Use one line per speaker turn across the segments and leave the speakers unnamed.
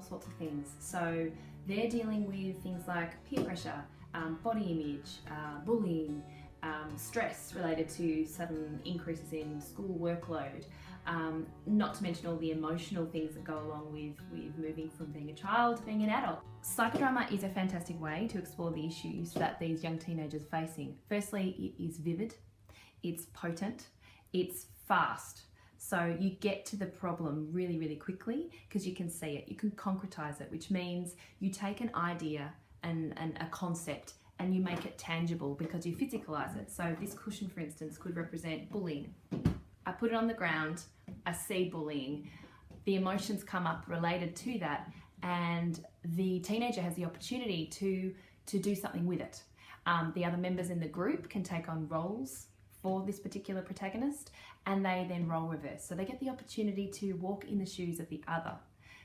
all sorts of things. So they're dealing with things like peer pressure, body image, bullying, stress related to sudden increases in school workload, not to mention all the emotional things that go along with moving from being a child to being an adult. Psychodrama is a fantastic way to explore the issues that these young teenagers are facing. Firstly, it is vivid, it's potent, it's fast. So you get to the problem really, really quickly because you can see it, you can concretize it, which means you take an idea and a concept and you make it tangible because you physicalize it. So this cushion, for instance, could represent bullying. I put it on the ground, I see bullying, the emotions come up related to that, and the teenager has the opportunity to do something with it. The other members in the group can take on roles for this particular protagonist, and they then role reverse. So they get the opportunity to walk in the shoes of the other.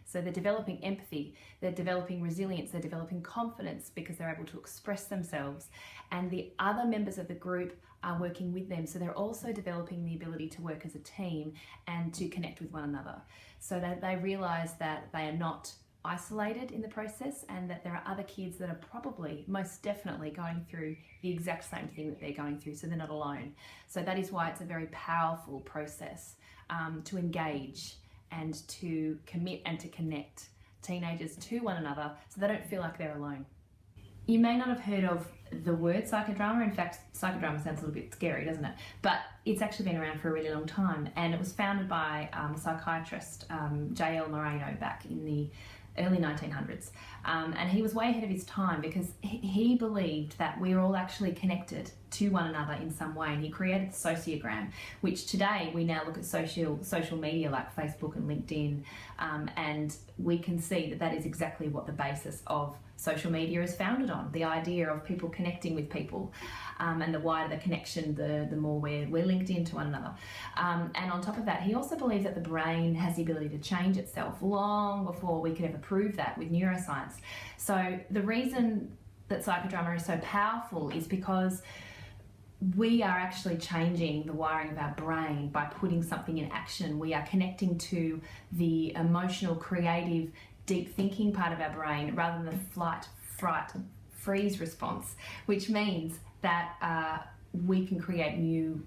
So they're developing empathy, they're developing resilience, they're developing confidence because they're able to express themselves, and the other members of the group are working with them. So they're also developing the ability to work as a team and to connect with one another. So that they realize that they are not isolated in the process and that there are other kids that are probably, most definitely going through the exact same thing that they're going through, so they're not alone. So that is why it's a very powerful process to engage and to commit and to connect teenagers to one another so they don't feel like they're alone. You may not have heard of the word psychodrama. In fact, psychodrama sounds a little bit scary, doesn't it? But it's actually been around for a really long time, and it was founded by a psychiatrist, J.L. Moreno, back in the early 1900s. And he was way ahead of his time because he believed that we're all actually connected to one another in some way, and he created the sociogram, which today we now look at social media like Facebook and LinkedIn, and we can see that that is exactly what the basis of social media is founded on, the idea of people connecting with people, and the wider the connection, the more we're linked into one another. And on top of that, he also believes that the brain has the ability to change itself long before we could ever prove that with neuroscience. So the reason that psychodrama is so powerful is because we are actually changing the wiring of our brain by putting something in action. We are connecting to the emotional, creative, deep thinking part of our brain rather than the flight, fright, freeze response, which means that we can create new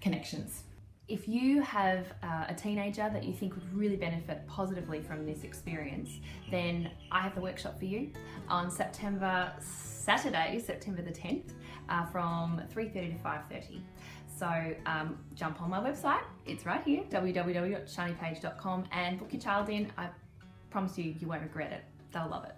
connections. If you have a teenager that you think would really benefit positively from this experience, then I have the workshop for you on Saturday, September the 10th, from 3:30 to 5:30. So jump on my website, it's right here, www.shinypage.com, and book your child in. I promise you, you won't regret it. They'll love it.